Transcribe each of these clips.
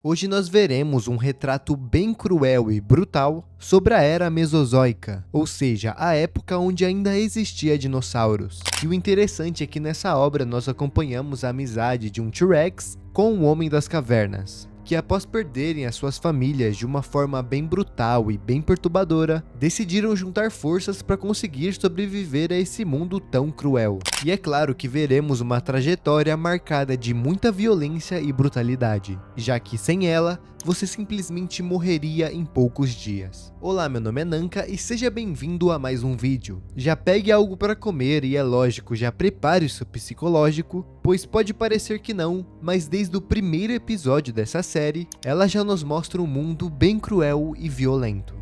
Hoje nós veremos um retrato bem cruel e brutal sobre a Era Mesozoica, ou seja, a época onde ainda existia dinossauros. E o interessante é que nessa obra nós acompanhamos a amizade de um T-Rex com o Homem das Cavernas, que após perderem as suas famílias de uma forma bem brutal e bem perturbadora, decidiram juntar forças para conseguir sobreviver a esse mundo tão cruel. E é claro que veremos uma trajetória marcada de muita violência e brutalidade, já que sem ela, você simplesmente morreria em poucos dias. Olá, meu nome é Nanka e seja bem-vindo a mais um vídeo. Já pegue algo para comer e é lógico, já prepare o seu psicológico, pois pode parecer que não, mas desde o primeiro episódio dessa série, ela já nos mostra um mundo bem cruel e violento.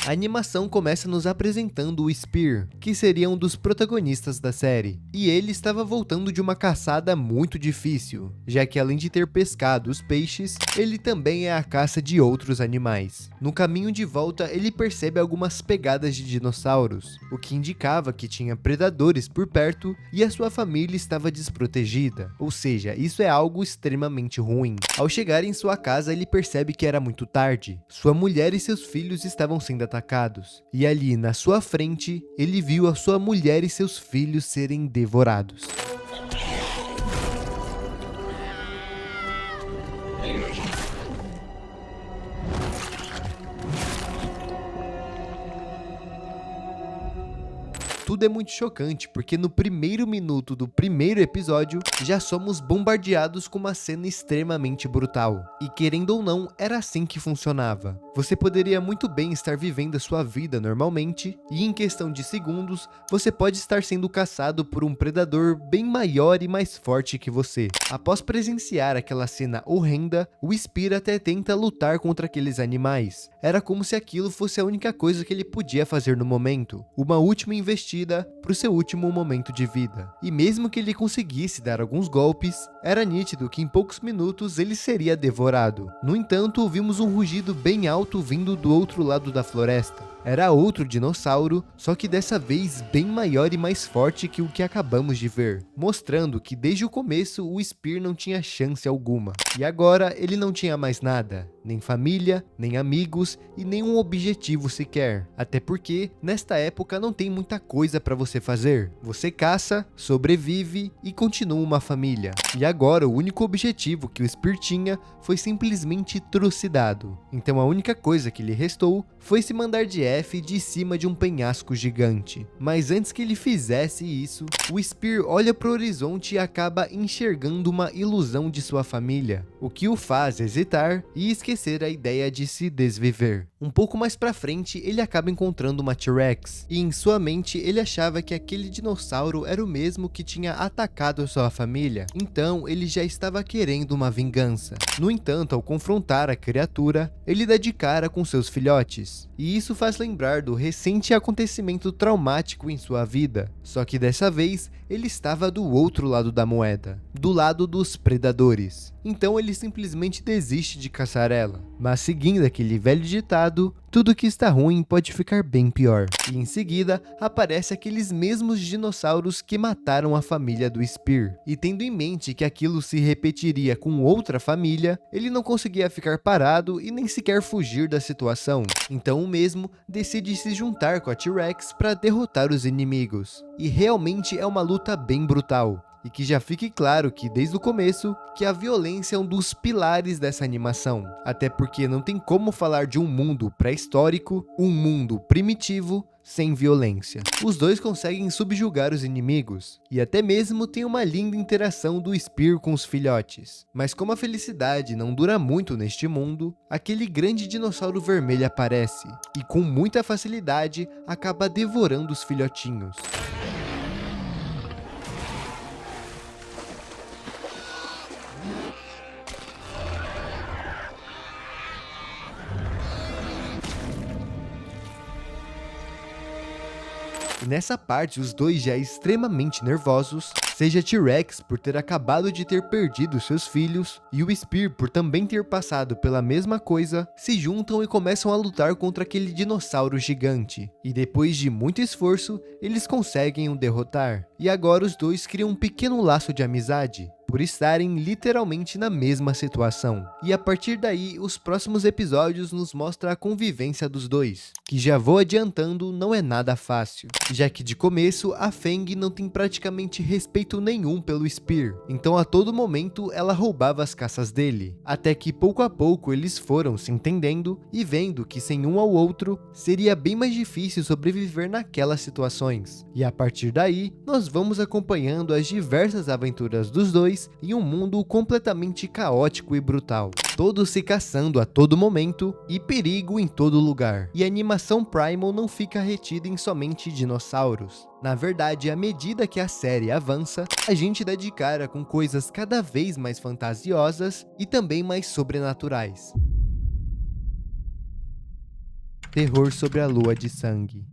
A animação começa nos apresentando o Spear, que seria um dos protagonistas da série, e ele estava voltando de uma caçada muito difícil, já que além de ter pescado os peixes, ele também é a caça de outros animais. No caminho de volta, ele percebe algumas pegadas de dinossauros, o que indicava que tinha predadores por perto e a sua família estava desprotegida, ou seja, isso é algo extremamente ruim. Ao chegar em sua casa, ele percebe que era muito tarde, sua mulher e seus filhos estavam sendo atacados, e ali na sua frente, ele viu a sua mulher e seus filhos serem devorados. Tudo é muito chocante, porque no primeiro minuto do primeiro episódio, já somos bombardeados com uma cena extremamente brutal. E querendo ou não, era assim que funcionava. Você poderia muito bem estar vivendo a sua vida normalmente, e em questão de segundos, você pode estar sendo caçado por um predador bem maior e mais forte que você. Após presenciar aquela cena horrenda, o Spear até tenta lutar contra aqueles animais. Era como se aquilo fosse a única coisa que ele podia fazer no momento. Uma última investida para o seu último momento de vida. E mesmo que ele conseguisse dar alguns golpes, era nítido que em poucos minutos ele seria devorado. No entanto, ouvimos um rugido bem alto vindo do outro lado da floresta. Era outro dinossauro, só que dessa vez bem maior e mais forte que o que acabamos de ver, mostrando que desde o começo o Spear não tinha chance alguma. E agora ele não tinha mais nada, nem família, nem amigos e nenhum objetivo sequer. Até porque nesta época não tem muita coisa para você fazer. Você caça, sobrevive e continua uma família. E agora o único objetivo que o Spear tinha foi simplesmente trucidado. Então a única coisa que lhe restou foi se mandar de F de cima de um penhasco gigante. Mas antes que ele fizesse isso, o Spear olha para o horizonte e acaba enxergando uma ilusão de sua família, o que o faz hesitar e esquecer a ideia de se desviver. Um pouco mais pra frente, ele acaba encontrando uma T-Rex, e em sua mente ele achava que aquele dinossauro era o mesmo que tinha atacado sua família, então ele já estava querendo uma vingança. No entanto, ao confrontar a criatura, ele dá de cara com seus filhotes, e isso faz lembrar do recente acontecimento traumático em sua vida, só que dessa vez ele estava do outro lado da moeda, do lado dos predadores. Então ele simplesmente desiste de caçar ela, mas seguindo aquele velho ditado, tudo que está ruim pode ficar bem pior. E em seguida, aparece aqueles mesmos dinossauros que mataram a família do Spear. E tendo em mente que aquilo se repetiria com outra família, ele não conseguia ficar parado e nem sequer fugir da situação. Então o mesmo decide se juntar com a T-Rex para derrotar os inimigos. E realmente é uma luta bem brutal. E que já fique claro que desde o começo, que a violência é um dos pilares dessa animação. Até porque não tem como falar de um mundo pré-histórico, um mundo primitivo, sem violência. Os dois conseguem subjugar os inimigos, e até mesmo tem uma linda interação do Spear com os filhotes. Mas como a felicidade não dura muito neste mundo, aquele grande dinossauro vermelho aparece, e com muita facilidade acaba devorando os filhotinhos. E nessa parte, os dois já extremamente nervosos, Seja T-Rex por ter acabado de ter perdido seus filhos e o Spear por também ter passado pela mesma coisa, se juntam e começam a lutar contra aquele dinossauro gigante. E depois de muito esforço, eles conseguem o derrotar. E agora os dois criam um pequeno laço de amizade, por estarem literalmente na mesma situação. E a partir daí, os próximos episódios nos mostram a convivência dos dois, que já vou adiantando, não é nada fácil, já que de começo a Fang não tem praticamente respeito nenhum pelo Spear, então a todo momento ela roubava as caças dele, até que pouco a pouco eles foram se entendendo e vendo que sem um ao outro seria bem mais difícil sobreviver naquelas situações. E a partir daí, nós vamos acompanhando as diversas aventuras dos dois em um mundo completamente caótico e brutal, todos se caçando a todo momento e perigo em todo lugar. E a animação Primal não fica retida em somente dinossauros. Na verdade, à medida que a série avança, a gente dá de cara com coisas cada vez mais fantasiosas e também mais sobrenaturais. Terror sobre a Lua de Sangue.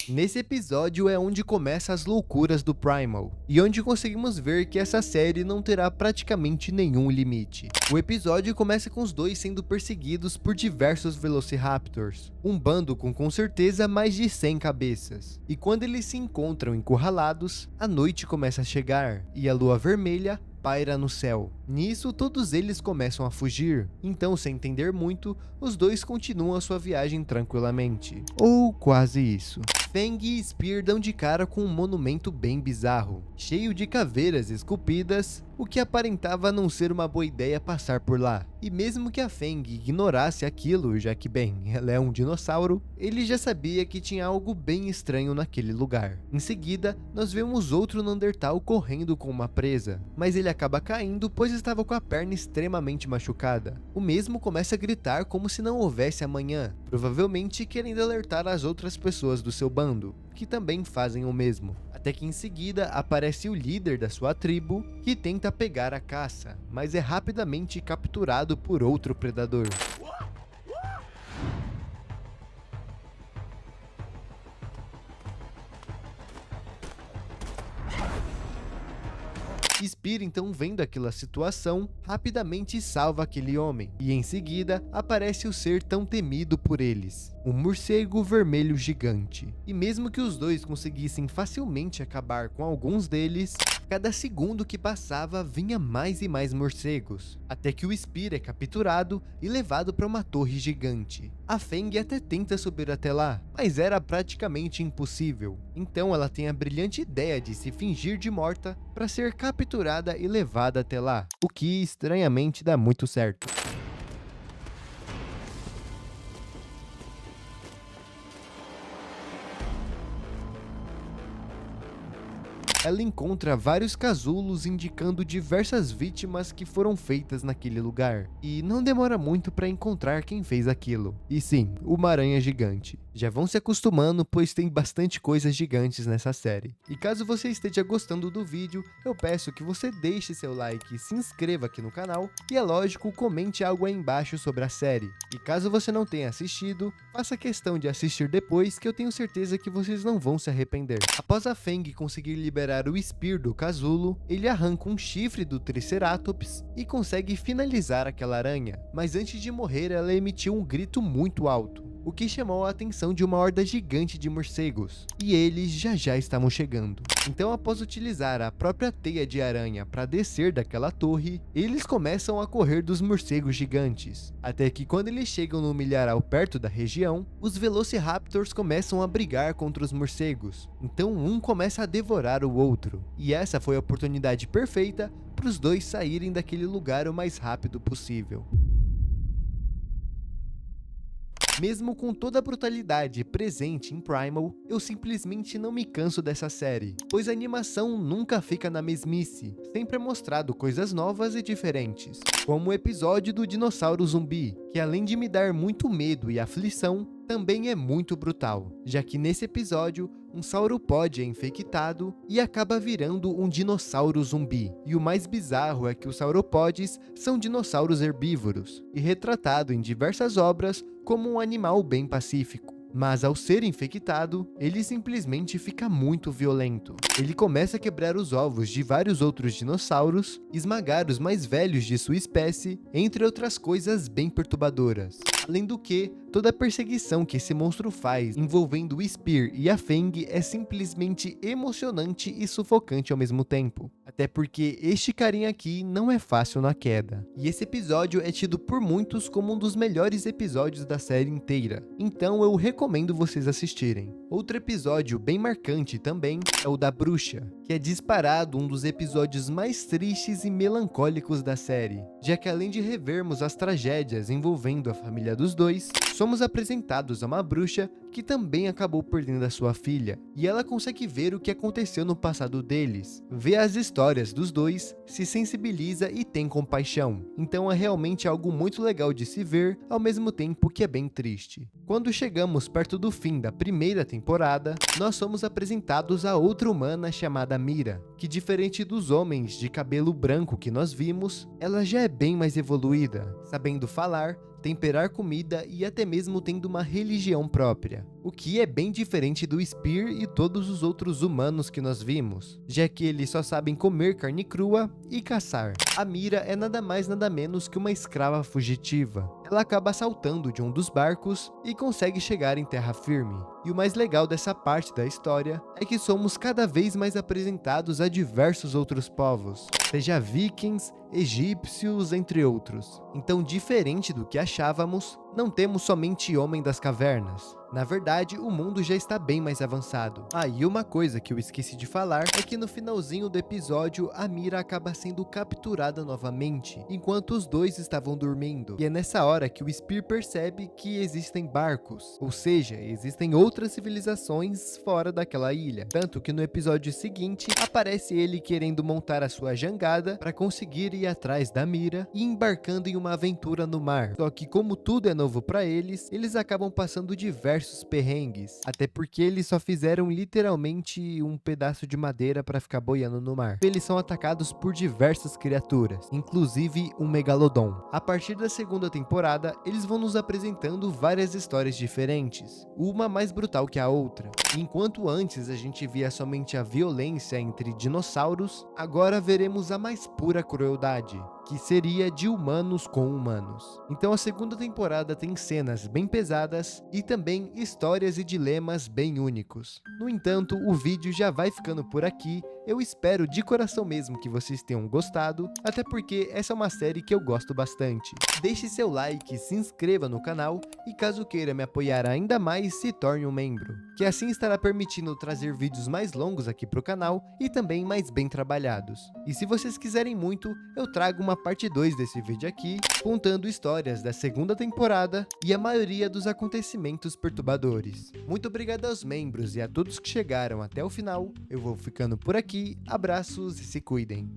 Nesse episódio é onde começam as loucuras do Primal, e onde conseguimos ver que essa série não terá praticamente nenhum limite. O episódio começa com os dois sendo perseguidos por diversos Velociraptors, um bando com certeza mais de 100 cabeças. E quando eles se encontram encurralados, a noite começa a chegar, e a lua vermelha paira no céu. Nisso, todos eles começam a fugir, então sem entender muito, os dois continuam a sua viagem tranquilamente. Ou quase isso. Fang e Spear dão de cara com um monumento bem bizarro, cheio de caveiras esculpidas, o que aparentava não ser uma boa ideia passar por lá. E mesmo que a Fang ignorasse aquilo, já que bem, ela é um dinossauro, ele já sabia que tinha algo bem estranho naquele lugar. Em seguida, nós vemos outro Neandertal correndo com uma presa, mas ele acaba caindo pois estava com a perna extremamente machucada. O mesmo começa a gritar como se não houvesse amanhã, provavelmente querendo alertar as outras pessoas do seu bando, que também fazem o mesmo. Até que em seguida aparece o líder da sua tribo, que tenta pegar a caça, mas é rapidamente capturado por outro predador. Spear, então, vendo aquela situação, rapidamente salva aquele homem, e em seguida aparece o ser tão temido por eles, um morcego vermelho gigante. E mesmo que os dois conseguissem facilmente acabar com alguns deles, cada segundo que passava vinha mais e mais morcegos, até que o Spear é capturado e levado para uma torre gigante. A Fang até tenta subir até lá, mas era praticamente impossível. Então ela tem a brilhante ideia de se fingir de morta para ser capturada e levada até lá, o que estranhamente dá muito certo. Ela encontra vários casulos indicando diversas vítimas que foram feitas naquele lugar, e não demora muito para encontrar quem fez aquilo. E sim, uma aranha gigante. Já vão se acostumando, pois tem bastante coisas gigantes nessa série. E caso você esteja gostando do vídeo, eu peço que você deixe seu like, se inscreva aqui no canal e, é lógico, comente algo aí embaixo sobre a série. E caso você não tenha assistido, faça questão de assistir depois, que eu tenho certeza que vocês não vão se arrepender. Após a Fang conseguir liberar o Spear do casulo, ele arranca um chifre do Triceratops e consegue finalizar aquela aranha. Mas antes de morrer, ela emitiu um grito muito alto, o que chamou a atenção de uma horda gigante de morcegos, e eles já estavam chegando. Então, após utilizar a própria teia de aranha para descer daquela torre, eles começam a correr dos morcegos gigantes, até que quando eles chegam no milharal perto da região, os Velociraptors começam a brigar contra os morcegos, então um começa a devorar o outro, e essa foi a oportunidade perfeita para os dois saírem daquele lugar o mais rápido possível. Mesmo com toda a brutalidade presente em Primal, eu simplesmente não me canso dessa série, pois a animação nunca fica na mesmice, sempre é mostrado coisas novas e diferentes, como o episódio do dinossauro zumbi, que além de me dar muito medo e aflição, também é muito brutal, já que nesse episódio, um sauropod é infectado e acaba virando um dinossauro zumbi. E o mais bizarro é que os sauropods são dinossauros herbívoros, e retratado em diversas obras como um animal bem pacífico. Mas ao ser infectado, ele simplesmente fica muito violento. Ele começa a quebrar os ovos de vários outros dinossauros, esmagar os mais velhos de sua espécie, entre outras coisas bem perturbadoras. Além do que, toda a perseguição que esse monstro faz envolvendo o Spear e a Fang é simplesmente emocionante e sufocante ao mesmo tempo. Até porque este carinha aqui não é fácil na queda. E esse episódio é tido por muitos como um dos melhores episódios da série inteira. Então eu recomendo vocês assistirem. Outro episódio bem marcante também é o da bruxa, que é disparado um dos episódios mais tristes e melancólicos da série, já que além de revermos as tragédias envolvendo a família dos dois, somos apresentados a uma bruxa que também acabou perdendo a sua filha, e ela consegue ver o que aconteceu no passado deles, vê as histórias dos dois, se sensibiliza e tem compaixão. Então é realmente algo muito legal de se ver, ao mesmo tempo que é bem triste. Quando chegamos perto do fim da primeira temporada, nós somos apresentados a outra humana chamada Mira, que diferente dos homens de cabelo branco que nós vimos, ela já é bem mais evoluída, sabendo falar, temperar comida e até mesmo tendo uma religião própria, o que é bem diferente do Spear e todos os outros humanos que nós vimos, já que eles só sabem comer carne crua e caçar. A Mira é nada mais nada menos que uma escrava fugitiva. Ela acaba saltando de um dos barcos e consegue chegar em terra firme. E o mais legal dessa parte da história é que somos cada vez mais apresentados a diversos outros povos, seja vikings, egípcios, entre outros. Então, diferente do que achávamos, não temos somente Homem das Cavernas. Na verdade, o mundo já está bem mais avançado. E uma coisa que eu esqueci de falar é que no finalzinho do episódio, a Mira acaba sendo capturada novamente, enquanto os dois estavam dormindo. E é nessa hora que o Spear percebe que existem barcos, ou seja, existem outras civilizações fora daquela ilha. Tanto que no episódio seguinte, aparece ele querendo montar a sua jangada para conseguir ir atrás da Mira e embarcando em uma aventura no mar. Só que como tudo é novo para eles, eles acabam passando diversos perrengues, até porque eles só fizeram literalmente um pedaço de madeira para ficar boiando no mar. Eles são atacados por diversas criaturas, inclusive um megalodon. A partir da segunda temporada, eles vão nos apresentando várias histórias diferentes, uma mais brutal que a outra. Enquanto antes a gente via somente a violência entre dinossauros, agora veremos a mais pura crueldade, que seria de humanos com humanos. Então a segunda temporada tem cenas bem pesadas e também histórias e dilemas bem únicos. No entanto, o vídeo já vai ficando por aqui. Eu espero de coração mesmo que vocês tenham gostado, até porque essa é uma série que eu gosto bastante. Deixe seu like, se inscreva no canal e caso queira me apoiar ainda mais, se torne um membro, que assim estará permitindo trazer vídeos mais longos aqui para o canal e também mais bem trabalhados. E se vocês quiserem muito, eu trago uma parte 2 desse vídeo aqui, contando histórias da segunda temporada e a maioria dos acontecimentos perturbadores. Muito obrigado aos membros e a todos que chegaram até o final. Eu vou ficando por aqui, abraços e se cuidem.